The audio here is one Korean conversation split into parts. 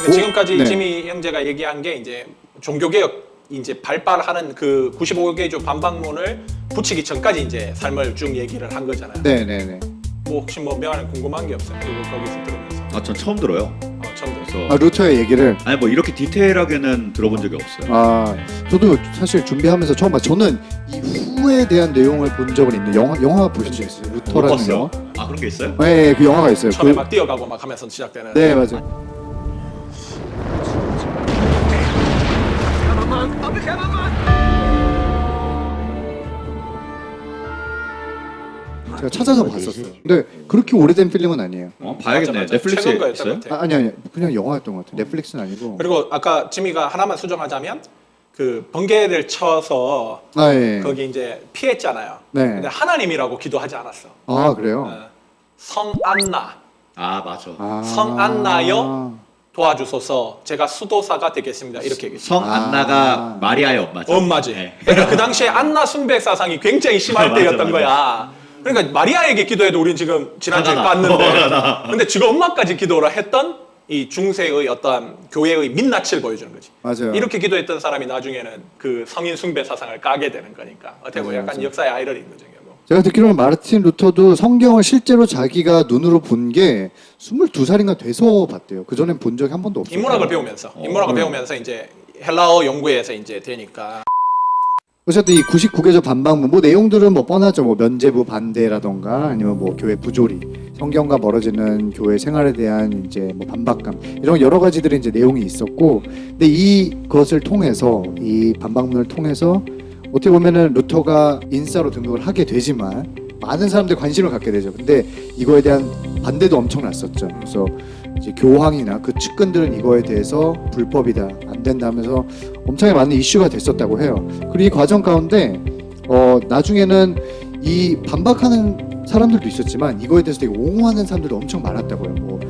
그러니까 지금까지 네. 지미 형제가 얘기한 게 이제 종교개혁 이제 발발하는 그 95개조 반박문을 붙이기 전까지 이제 삶을 쭉 얘기를 한 거잖아요. 네네네. 뭐 혹시 뭐 명안에 궁금한 게 없어요? 그거 거기서 들으면서. 아, 전 처음 들어요. 처음 들었어. 그래서 루터의 얘기를 아니 뭐 이렇게 디테일하게는 들어본 적이 없어요. 저도 사실 준비하면서 처음 봤. 저는 이 후에 대한 내용을 본 적은 있는데 영화 보신 적 있어요? 못 루터라는 봤어요. 영화? 아, 그런 게 있어요? 네, 그 영화가 있어요. 처음에 막 뛰어가고 막 하면서 시작되는. 네, 맞아요. 제가 찾아서 봤었어요. 근데 그렇게 오래된 필름은 아니에요. 봐야겠네. 맞아. 넷플릭스에 최근 거였던 있어요? 것 같아. 아니 그냥 영화였던 것 같아요. 넷플릭스는 아니고. 그리고 아까 지미가 하나만 수정하자면 그 번개를 쳐서 예. 거기 이제 피했잖아요. 네. 근데 하나님이라고 기도하지 않았어. 그래요? 성 안나 아, 맞아. 성 안나여 도와주소서 제가 수도사가 되겠습니다. 이렇게 얘기했어요. 성 안나가 마리아의 엄마죠. 엄마지. 네. 그러니까 그 당시에 안나 숭배 사상이 굉장히 심할 맞아, 때였던 맞아. 거야. 그러니까 마리아에게 기도해도 우린 지금 지난주에 화가 나. 깠는데 근데 지금 엄마까지 기도를 했던 이 중세의 어떤 교회의 민낯을 보여주는 거지. 맞아요. 이렇게 기도했던 사람이 나중에는 그 성인 숭배 사상을 까게 되는 거니까 어떻게 보면 약간 맞아요. 역사의 아이러니인 거죠. 결국. 제가 듣기로는 마르틴 루터도 성경을 실제로 자기가 눈으로 본 게 22살인가 돼서 봤대요. 그 전엔 본 적이 한 번도 없어요. 인문학을 배우면서 배우면서 이제 헬라어 연구에서 이제 되니까. 어쨌든 이 99개조 반박문 뭐 내용들은 뭐 뻔하죠. 뭐 면죄부 반대라던가 아니면 뭐 교회 부조리, 성경과 멀어지는 교회 생활에 대한 이제 뭐 반박감 이런 여러 가지들의 이제 내용이 있었고, 근데 이것을 통해서 이 반박문을 통해서 어떻게 보면은 루터가 인싸로 등극을 하게 되지만 많은 사람들이 관심을 갖게 되죠. 근데 이거에 대한 반대도 엄청났었죠. 그래서 이제 교황이나 그 측근들은 이거에 대해서 불법이다, 안 된다면서 엄청나게 많은 이슈가 됐었다고 해요. 그리고 이 과정 가운데 나중에는 이 반박하는 사람들도 있었지만 이거에 대해서 되게 옹호하는 사람들도 엄청 많았다고요.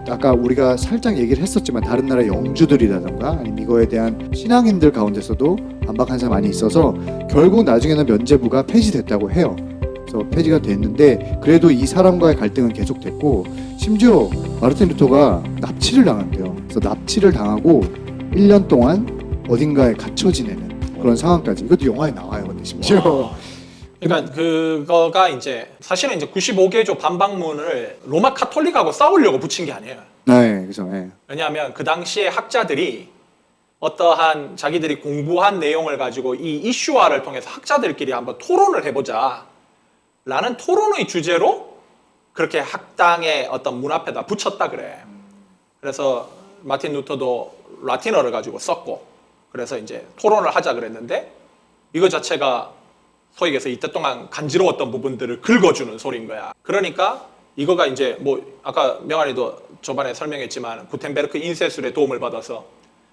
아까 우리가 살짝 얘기를 했었지만 다른 나라 영주들이라던가 아니면 이거에 대한 신앙인들 가운데서도 반박하는 사람이 많이 있어서 결국 나중에는 면죄부가 폐지됐다고 해요. 그래서 폐지가 됐는데 그래도 이 사람과의 갈등은 계속됐고, 심지어 마르틴 루터가 납치를 당한대요. 그래서 납치를 당하고 1년 동안 어딘가에 갇혀 지내는 그런 상황까지. 이것도 영화에 나와요. 근데 심지어 그러니까 그거가 이제 사실은 이제 95개조 반박문을 로마 카톨릭하고 싸우려고 붙인 게 아니에요. 네, 그래서 네. 왜냐하면 그 당시에 학자들이 어떠한 자기들이 공부한 내용을 가지고 이 이슈화를 통해서 학자들끼리 한번 토론을 해보자 라는 토론의 주제로 그렇게 학당의 어떤 문 앞에다 붙였다 그래. 그래서 마틴 루터도 라틴어를 가지고 썼고, 그래서 이제 토론을 하자 그랬는데 이거 자체가 소위 얘기해서 이때 동안 간지러웠던 부분들을 긁어주는 소리인 거야. 그러니까 이거가 이제 뭐 아까 명환이도 저번에 설명했지만 구텐베르크 인쇄술의 도움을 받아서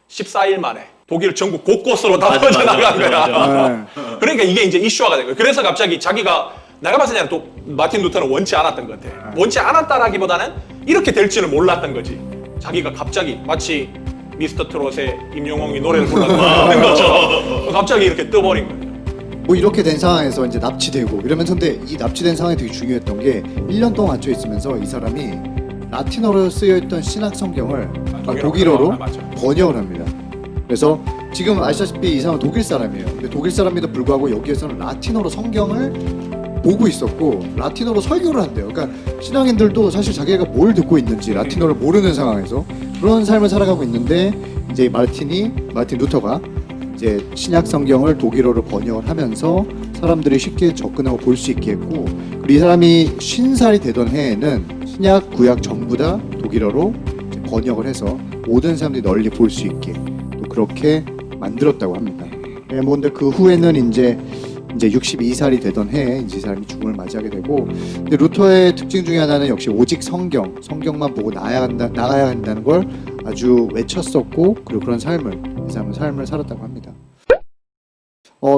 14일 만에 독일 전국 곳곳으로 다 퍼져나간 거야. 그러니까 이게 이제 이슈화가 된 거야. 그래서 갑자기 자기가 내가 봤을 때는 또 마틴 루터는 원치 않았던 것 같아. 원치 않았다라기보다는 이렇게 될지는 몰랐던 거지. 자기가 갑자기 마치 미스터 트롯의 임영웅이 노래를 불렀던 것처럼 갑자기 이렇게 떠버린 거예요. 뭐 이렇게 된 상황에서 이제 납치되고 이러면서, 근데 이 납치된 상황이 되게 중요했던 게 1년 동안 갇혀 있으면서 이 사람이 라틴어로 쓰여있던 신학 성경을 독일어로 번역을 합니다. 그래서 지금 아시다시피 이 사람은 독일 사람이에요. 근데 독일 사람에도 불구하고 여기에서는 라틴어로 성경을 보고 있었고 라틴어로 설교를 한대요. 그러니까 신앙인들도 사실 자기가 뭘 듣고 있는지 라틴어를 모르는 상황에서 그런 삶을 살아가고 있는데, 이제 마르틴 루터가 이제 신약 성경을 독일어로 번역을 하면서 사람들이 쉽게 접근하고 볼 수 있게 했고, 그리고 이 사람이 50살이 되던 해에는 신약 구약 전부 다 독일어로 번역을 해서 모든 사람들이 널리 볼 수 있게 또 그렇게 만들었다고 합니다. 네, 뭐 근데 그 후에는 이제 62살이 되던 해에 이제 이 사람이 죽음을 맞이하게 되고, 근데 루터의 특징 중에 하나는 역시 오직 성경만 보고 나가야 한다는 걸 아주 외쳤었고, 그리고 그런 이 사람은 삶을 살았다고 합니다.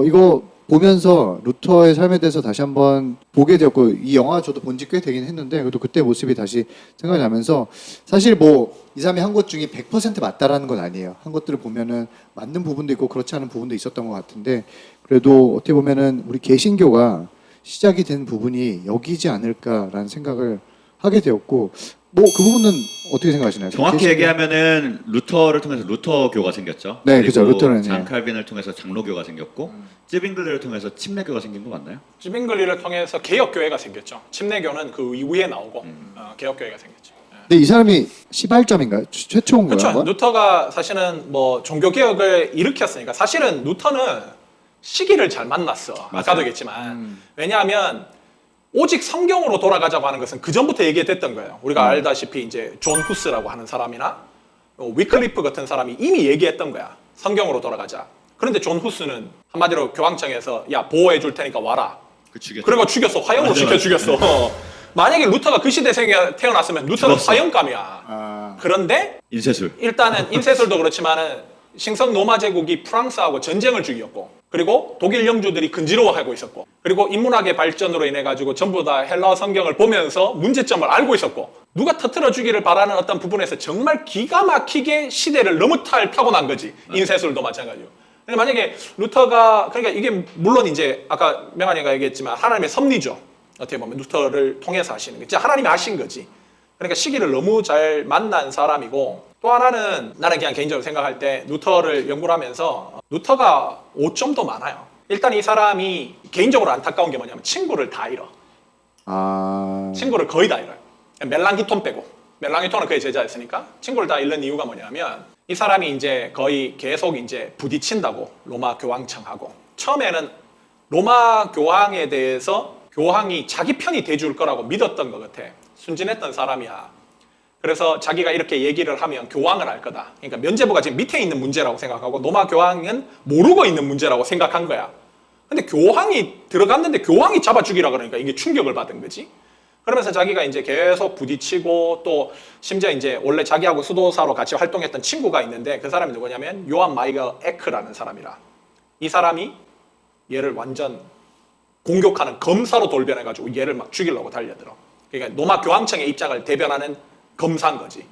이거 보면서 루터의 삶에 대해서 다시 한번 보게 되었고, 이 영화 저도 본 지 꽤 되긴 했는데 그래도 그때 모습이 다시 생각이 나면서, 사실 뭐 이 사람이 한 것 중에 100% 맞다라는 건 아니에요. 한 것들을 보면은 맞는 부분도 있고 그렇지 않은 부분도 있었던 것 같은데, 그래도 어떻게 보면은 우리 개신교가 시작이 된 부분이 여기지 않을까라는 생각을 하게 되었고, 뭐 그 부분은 어떻게 생각하시나요? 정확히 제시는- 얘기하면은 루터를 통해서 루터교가 생겼죠. 네, 그리고 그죠. 루터는, 네. 잔 칼빈을 통해서 장로교가 생겼고 찌빙글리를 통해서 침례교가 생긴 거 맞나요? 찌빙글리를 통해서 개혁교회가 생겼죠. 침례교는 그 이후에 나오고 개혁교회가 생겼죠. 근데 이 사람이 시발점인가요? 최초인가요? 그렇죠. 한번? 루터가 사실은 뭐 종교 개혁을 일으켰으니까 사실은 루터는 시기를 잘 만났어. 아까도 맞아요. 얘기했지만 왜냐하면 오직 성경으로 돌아가자고 하는 것은 그 전부터 얘기했던 거예요. 우리가 알다시피 이제 존 후스라고 하는 사람이나 위클리프 같은 사람이 이미 얘기했던 거야. 성경으로 돌아가자. 그런데 존 후스는 한마디로 교황청에서 야 보호해 줄 테니까 와라. 그 죽였죠. 그래가 죽였어. 화형으로 맞아, 시켜 맞아. 죽였어. 만약에 루터가 그 시대에 태어났으면 루터는 죽었어. 화형감이야. 아, 그런데 인쇄술. 일단은 인쇄술도 그렇지만은 신성 로마 제국이 프랑스하고 전쟁을 중이었고 그리고 독일 영주들이 근지러워하고 있었고 그리고 인문학의 발전으로 인해 가지고 전부 다 헬라어 성경을 보면서 문제점을 알고 있었고 누가 터트려 주기를 바라는 어떤 부분에서 정말 기가 막히게 시대를 너무 타고난 거지. 인쇄술도 마찬가지고. 그러니까 만약에 루터가 그러니까 이게 물론 이제 아까 명환이가 얘기했지만 하나님의 섭리죠. 어떻게 보면 루터를 통해서 하시는 게 진짜 하나님이 하신 거지. 그러니까 시기를 너무 잘 만난 사람이고 또 하나는 나는 그냥 개인적으로 생각할 때 루터를 연구를 하면서 루터가 오점도 많아요. 일단 이 사람이 개인적으로 안타까운 게 뭐냐면 친구를 다 잃어. 아, 친구를 거의 다 잃어요. 멜랑히톤 빼고. 멜랑히톤은 그의 제자였으니까 친구를 다 잃는 이유가 뭐냐면 이 사람이 이제 거의 계속 이제 부딪힌다고 로마 교황청하고 처음에는 로마 교황에 대해서 교황이 자기 편이 돼줄 거라고 믿었던 것 같아. 순진했던 사람이야. 그래서 자기가 이렇게 얘기를 하면 교황을 알 거다. 그러니까 면죄부가 지금 밑에 있는 문제라고 생각하고 로마 교황은 모르고 있는 문제라고 생각한 거야. 근데 교황이 들어갔는데 교황이 잡아 죽이라 그러니까 이게 충격을 받은 거지. 그러면서 자기가 이제 계속 부딪히고 또 심지어 이제 원래 자기하고 수도사로 같이 활동했던 친구가 있는데 그 사람이 누구냐면 요한 마이겔 에크라는 사람이라. 이 사람이 얘를 완전 공격하는 검사로 돌변해가지고 얘를 막 죽이려고 달려들어. 그러니까 로마 교황청의 입장을 대변하는 검사인 거지.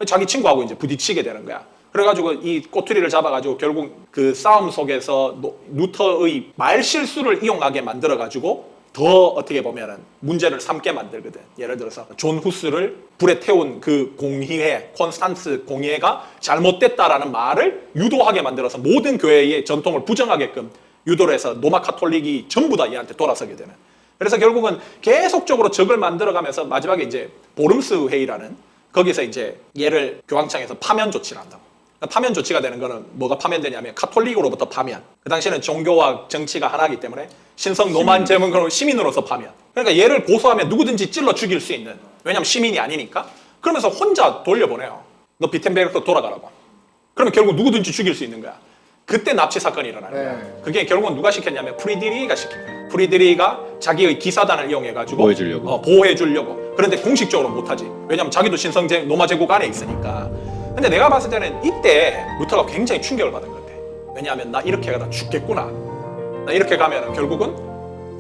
자기 친구하고 이제 부딪히게 되는 거야. 그래가지고 이 꼬투리를 잡아가지고 결국 그 싸움 속에서 루터의 말 실수를 이용하게 만들어가지고 더 어떻게 보면은 문제를 삼게 만들거든. 예를 들어서 존 후스를 불에 태운 그 공의회, 콘스탄스 공의회가 잘못됐다라는 말을 유도하게 만들어서 모든 교회의 전통을 부정하게끔 유도를 해서 로마 카톨릭이 전부 다 얘한테 돌아서게 되는. 그래서 결국은 계속적으로 적을 만들어가면서 마지막에 이제 보름스 회의라는 거기서 이제 얘를 교황청에서 파면 조치를 한다고. 파면 조치가 되는 거는 뭐가 파면되냐면 카톨릭으로부터 파면. 그 당시에는 종교와 정치가 하나이기 때문에 신성 로만 제문으로 시민으로서 파면. 그러니까 얘를 고소하면 누구든지 찔러 죽일 수 있는. 왜냐하면 시민이 아니니까. 그러면서 혼자 돌려보내요. 너 비텐베르크로 돌아가라고. 그러면 결국 누구든지 죽일 수 있는 거야. 그때 납치 사건이 일어나는 거야. 네. 그게 결국은 누가 시켰냐면 프리드리히가 시킨 거야. 프리드리히가 자기의 기사단을 이용해가지고 보호해주려고. 보호해주려고. 그런데 공식적으로 못하지. 왜냐하면 자기도 신성 로마 제국 안에 있으니까. 근데 내가 봤을 때는 이때 루터가 굉장히 충격을 받은 것 같아. 왜냐하면 나 이렇게 가다 죽겠구나. 나 이렇게 가면 결국은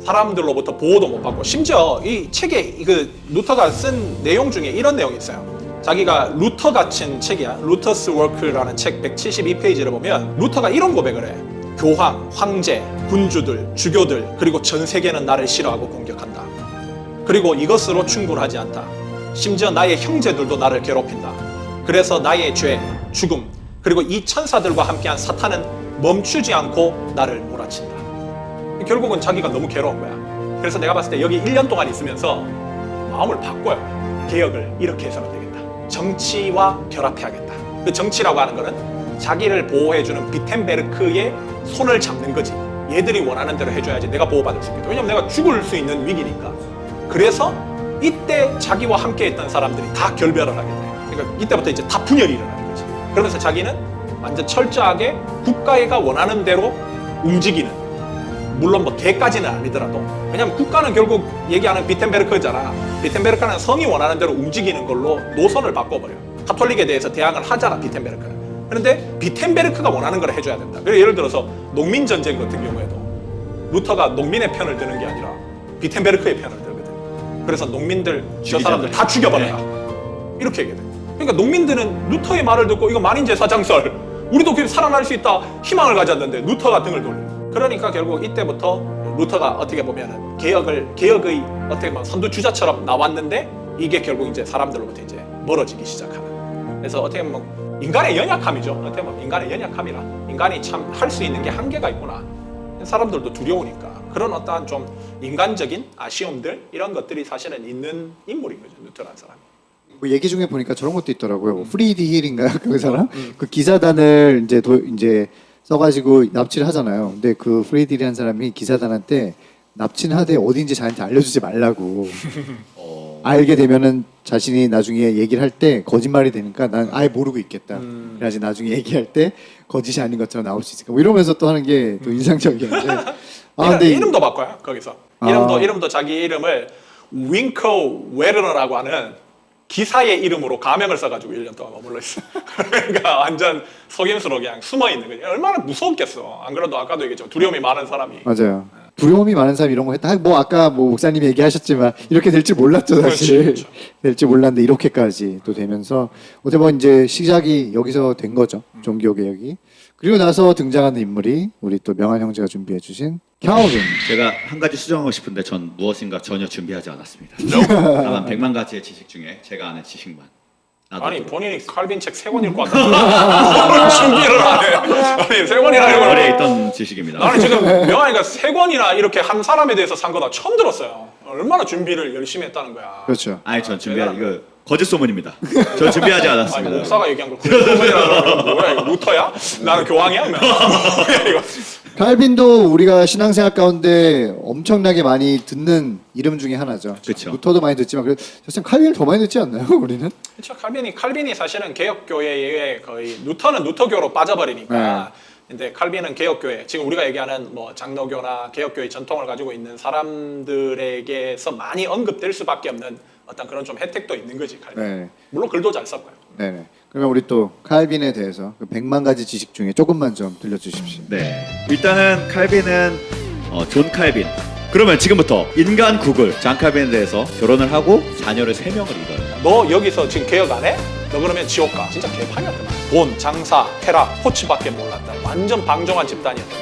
사람들로부터 보호도 못 받고 심지어 이 책에 그 루터가 쓴 내용 중에 이런 내용이 있어요. 자기가 루터가 친 책이야. 루터스 워크라는 책 172페이지를 보면 루터가 이런 고백을 해. 교황, 황제, 군주들, 주교들 그리고 전 세계는 나를 싫어하고 공격한다. 그리고 이것으로 충분하지 않다. 심지어 나의 형제들도 나를 괴롭힌다. 그래서 나의 죄, 죽음, 그리고 이 천사들과 함께한 사탄은 멈추지 않고 나를 몰아친다. 결국은 자기가 너무 괴로운 거야. 그래서 내가 봤을 때 여기 1년 동안 있으면서 마음을 바꿔요. 개혁을 이렇게 해서는 되겠다. 정치와 결합해야겠다. 그 정치라고 하는 거는 자기를 보호해주는 비텐베르크의 손을 잡는 거지. 얘들이 원하는 대로 해줘야지 내가 보호받을 수 있겠다. 왜냐면 내가 죽을 수 있는 위기니까. 그래서 이때 자기와 함께 했던 사람들이 다 결별을 하게 돼. 그러니까 이때부터 이제 다 분열이 일어나는 거지. 그러면서 자기는 완전 철저하게 국가가 원하는 대로 움직이는, 물론 뭐 개까지는 아니더라도, 왜냐면 국가는 결국 얘기하는 비텐베르크잖아. 비텐베르크는 성이 원하는 대로 움직이는 걸로 노선을 바꿔버려. 카톨릭에 대해서 대항을 하잖아, 비텐베르크는. 그런데 비텐베르크가 원하는 걸 해줘야 된다. 그래서 예를 들어서 농민전쟁 같은 경우에도 루터가 농민의 편을 드는 게 아니라 비텐베르크의 편을 들거든. 그래서 농민들, 저 사람들 다 죽여버려라. 이렇게 얘기해. 그러니까 농민들은 루터의 말을 듣고 이거 만인제사장설, 우리도 살아날 수 있다 희망을 가졌는데 루터가 등을 돌려. 그러니까 결국 이때부터 루터가 어떻게 보면은 개혁의 어떻게 보면 선두주자처럼 나왔는데 이게 결국 이제 사람들로부터 이제 멀어지기 시작하는. 그래서 어떻게 보면 인간의 연약함이죠. 어떻게 보면 인간의 연약함이라 인간이 참 할 수 있는 게 한계가 있구나. 사람들도 두려우니까 그런 어떠한 좀 인간적인 아쉬움들 이런 것들이 사실은 있는 인물인 거죠. 뉴턴한 사람이. 뭐 얘기 중에 보니까 저런 것도 있더라고요. 뭐 프리디 힐인가요? 그 사람? 그 기사단을 이제 써가지고 납치를 하잖아요. 근데 그 프리디 힐이라는 사람이 기사단한테 납치하되 어딘지 자기한테 알려주지 말라고. 알게 되면은 자신이 나중에 얘기를 할 때 거짓말이 되니까 난 아예 모르고 있겠다. 그래야지 나중에 얘기할 때 거짓이 아닌 것처럼 나올 수 있을까. 뭐 이러면서 또 하는 게 또 인상적이었는데. 근데 이름도 바꿔요. 거기서 이름도 자기 이름을 윙커 웨르너라고 하는 기사의 이름으로 가명을 써가지고 1년 동안 머물러 있어. 그러니까 완전 속임수로 그냥 숨어 있는 거지. 얼마나 무서웠겠어. 안 그래도 아까도 얘기했지만 두려움이 많은 사람이. 맞아요. 두려움이 많은 사람 이런 거 했다. 뭐 아까 뭐 목사님이 얘기하셨지만 이렇게 될 줄 몰랐죠 사실. 그렇죠. 될 줄 몰랐는데 이렇게까지 또 되면서 어떻게 보면 이제 시작이 여기서 된 거죠. 종교 개혁이. 그리고 나서 등장하는 인물이 우리 또 명한 형제가 준비해주신 캘빈. 제가 한 가지 수정하고 싶은데 전 무엇인가 전혀 준비하지 않았습니다. 다만 100만 가지의 지식 중에 제가 아는 지식만. 아니 본인이 칼빈 책 3권 읽고 왔다. 준비를 안 해. 아니 3권이나 읽고 머리에 있던 지식입니다. 나는 지금 명환이가 3권이나 이렇게 한 사람에 대해서 산 거다 처음 들었어요. 얼마나 준비를 열심히 했다는 거야. 그렇죠. 아니 전 준비한 이거 거짓 소문입니다. 전 준비하지 아니 않았습니다. 목사가 얘기한 걸 그런 뭐야 이거 루터야? 나는 교황이야? 뭐야 이거. 칼빈도 우리가 신앙생활 가운데 엄청나게 많이 듣는 이름 중에 하나죠. 그쵸. 루터도 많이 듣지만 그래도 사실 칼빈을 더 많이 듣지 않나요? 우리는? 그렇죠. 칼빈이 사실은 개혁교회의 거의 루터는 루터교로 빠져버리니까. 근데 칼빈은 개혁교회, 지금 우리가 얘기하는 뭐 장로교나 개혁교회 전통을 가지고 있는 사람들에게서 많이 언급될 수밖에 없는 어떤 그런 좀 혜택도 있는 거지 칼빈. 네. 물론 글도 잘 썼고요. 네네. 그러면 우리 또 칼빈에 대해서 그 100만 가지 지식 중에 조금만 좀 들려주십시오. 네. 일단은 칼빈은 존 칼빈. 그러면 지금부터 인간 구글 잔 칼빈에 대해서 결혼을 하고 자녀를 3명을 잃어요. 너 여기서 지금 개혁 안 해? 너 그러면 지옥 가. 진짜 개판이었더만. 돈, 장사, 쾌락, 코치밖에 몰랐다. 완전 방종한 집단이었다.